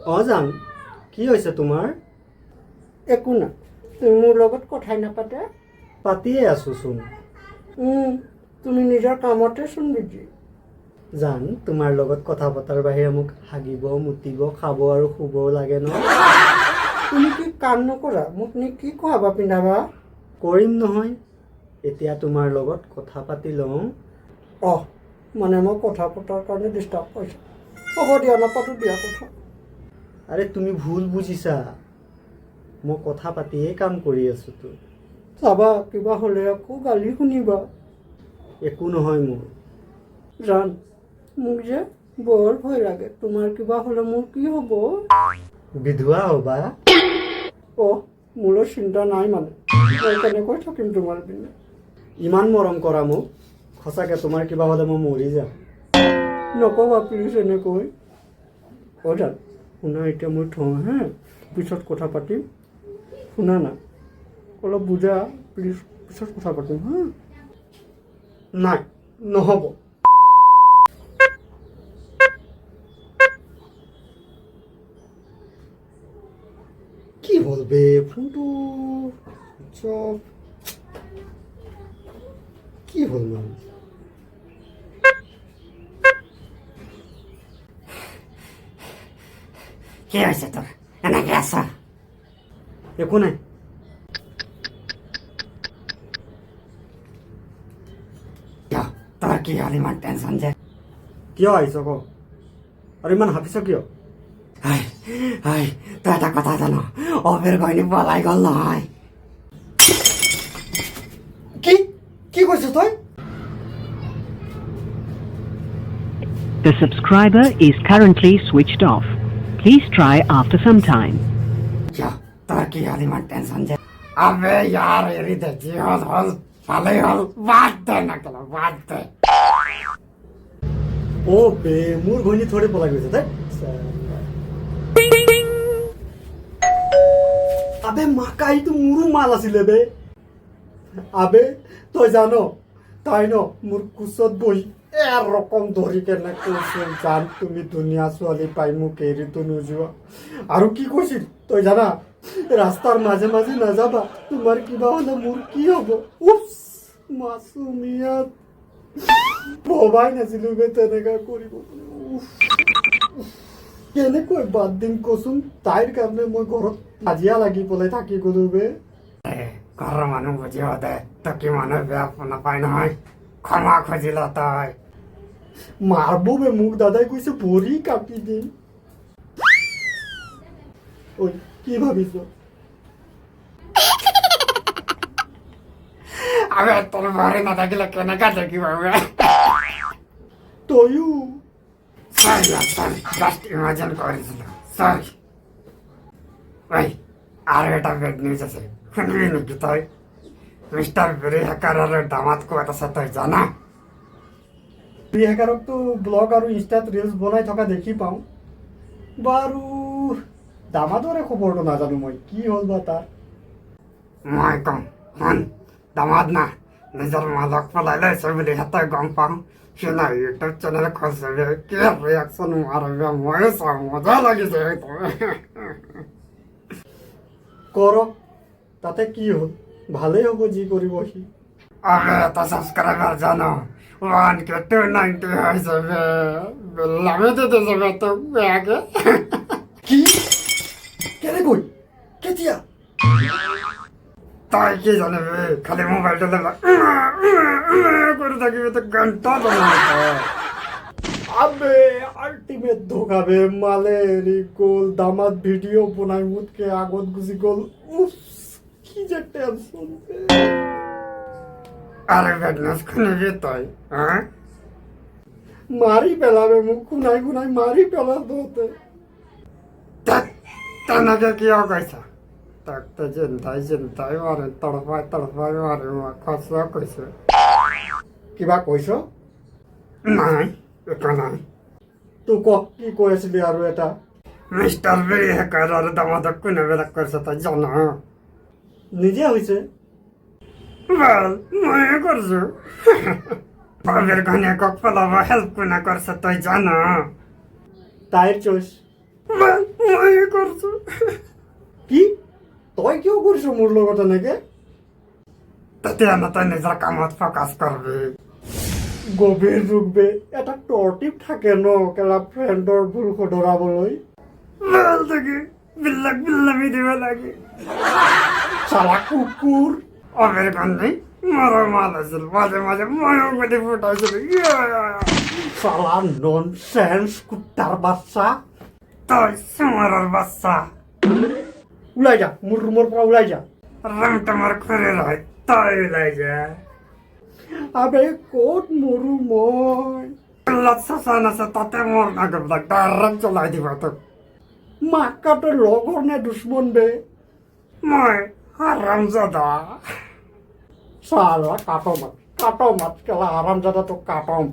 অজান কি হৈছে তোমাৰ? একো না, তুমি মোৰ লগত কথাই নাপাতে। পাতিয়ে আছোচোন। তুমি নিজৰ কামতে চোন বিজি। জান তোমাৰ লগত কথা পতাৰ বাহিৰে মোক হাগিব মুতিব খাব আৰু শুবও লাগে ন। তুমি কি কাম নকৰা? মোক নি কি খোৱাবা পিন্ধাবা? কৰিম নহয়, এতিয়া তোমাৰ লগত কথা পাতি লওঁ। মানে মই কথা পতাৰ কাৰণে ডিষ্টাৰ্ব পাইছোঁ। হ'ব দিয়া, নাপাতো দিয়া কথা। আৰে তুমি ভুল বুজিছা, মই কথা পাতিয়ে কাম কৰি আছোতো। চাবা কিবা হ'লে আকৌ গালি শুনিবা। একো নহয় মোৰ। জান মোক যে বৰ ভয় লাগে, তোমাৰ কিবা হ'লে মোৰ কি হ'ব? বিধৱা হ'বা। মোৰো চিন্তা নাই মানে, মই কেনেকৈ থাকিম তোমাৰ পিনে? ইমান মৰম কৰা মোক, সঁচাকে তোমাৰ কিবা হ'লে মই মৰি যাম। নক'বা প্লিজ এনেকৈ। জান শুনা, এতিয়া মই থওঁ হে, পিছত কথা পাতিম। শুনা না, অলপ বুজা প্লিজ, পিছত কথা পাতিম হা। নাই, নহ'ব। কি হ'ল বে, ফোনটো চব কি হ'ল মানে? কি হৈছে তোৰ? এনেকৈ আছা? একো নাই। তোৰ কি হ'ল ইমান টেনশ্যন যে? কিয় আহিছ ক? আৰু ইমান হাঁপিছ কিয়? তই এটা কথা জান, অবিৰ ঘৈণী পলাই গ'ল নহয়। কি কি কৈছ তই? The subscriber is currently switched off. Please try after some time. তোৰ কি হ'ল ইমান টেনশ্যন যে? আবে ইয়াৰ এৰি দে, যি হ'ল হ'ল, ভালেই হ'ল, বাদ দে নকল, বাদ দে। বে, মোৰ ঘৈণী থৰি পলাই গৈছে দে। আবে মাকাইটো মোৰো মাল আছিলে বে। আবে তই জান, তাই ন মোৰ কোচত বহি এৰকম ধৰি কেনে কৈছিল, জান তুমি ধুনীয়া ছোৱালী পাই মোক এৰিতো নোযোৱা। আৰু কি কৈছিল তই জানা? ৰাস্তাৰ মাজে মাজে নাযাবা, তোমাৰ কিবা হ'লে মোৰ কি হ'ব? মাছুমিয়াত ভবাই নাছিলো বে তেনেকা কৰিব। কেনেকৈ বাদ দিম কচোন? তাইৰ কাৰণে মই ঘৰত কাজিয়া লাগি পেলাই থাকি গলো বে। ঘৰৰ মানুহ বুজিব দে, তই কি মানুহে বেয়া নাপায় নহয়, ক্ষমা খুজিল তই। মাৰব বে মোক, দাদাই কৈছে ভৰি কাটি দিম। ঐ কি ভাবিছ? আবে তোৰ ভৰি নাথাকিলে কেনেকা দেখিব বে? তয়ো সরি জাস্ট ইমাজিন করেছিলাম, সরি। ওই আর এটা বেড নিউজ আছে, শুনবি নাকি তুই? মিস্টার বেরি হ্যাকারের দামাত কো এটা সাথে জানা? হ্যাকাৰকতো ব্লগ আৰু ইনষ্টাত ৰিলছ বনাই থকা দেখি পাওঁ বাৰু। দামাদৰে খবৰটো নাজানো মই, কি হ'ল বা তাৰ? মই কম শুন, দামাত না নিজৰ মালক পলাই লৈছে বুলি সিহঁতে গম পাওঁ। সি না ইউটিউব চেনেল খুলিছে, কি ৰিয়াকশ্যন মাৰিবে ময়ো চাওঁ, মজা লাগিছে হয়তো। কৰক, তাতে কি হ'ল? ভালেই হ'ব যি কৰিব সি। আবে এটা সাবস্ক্রাইবার জানো 1K 290 হয়েছে বে, লাভে দিতে যাবে তো ব্যাগে। কি? কেনেকৈ? কেতিয়া? তাই কি জানে বে, খালি মোবাইলটা লেবা করে থাকিবে তো ঘন্টা বানাবে। আবে আল্টিমেট ধোকা বে, মালেৰি গ'ল, দামাত ভিডিঅ' বনাই মোতকে আগত গুচি গ'ল। কি যে টেনশ্যন বে। আরে বেডনেস খুনিবি তই, হ্যাঁ? মাৰি পেলাবে মোক, শুনাই শুনাই মাৰি পেলাব। তেনেকে কিয় কৈছা? তাক তো চিন্তাই মাৰে, তড়পাই মাৰে, মই খচুৱা কৈছো। কিবা কৈছ? নাই, একো নাই। তোক ক, কি কৈ আছিলি আৰু এটা? মিস্টার বেরি হ্যাকার আর দামাদক কোনে বেলাক করছে তাই জানো? নিজে হৈছে। Well, ময়ে করছো। বাবের ঘনে কক পেলাবা হেল্প কোনে করছে তাই জানো? তাইৰ চইচ। Well, মই কৰছো কি তই কিয় কৰিছ মোৰ লগত এনেকে তেতিয়া না তই নিজৰ কামত ফকাস কৰবি গভীৰ যুগ বে এটা টৰ্টিপ থাকে ন কেলা ফ্ৰেণ্ডৰ ভুল শুধৰাবলৈ বল থেকে বিল্লাক বিল্লামি দিব লাগে চালা কুকুৰ অবের কান্দি মরো মাল আছিল মাঝে মাঝে ময়ও গতি ফুটাইছিল চালা নন চেন্স কুত্তাৰ বাচ্চা তুই সুমাৰেৰ বাচ্চা ওলাই যা মোৰ ৰুমৰ পৰা ওলাই যা ৰং তোমাৰ কৰে ৰয় তাই লাই যা আবে ক'ত মৰো মই লাট শাসান আছে তাতে মোৰ নাগবলাক ডাইৰেক্ট চলাই দিব তোক মাকা তই লগৰ নে দুশ্মন বে মই হাৰামজাদা চালা কাটো মাত কেলা আৰামজাদা তোক কাটম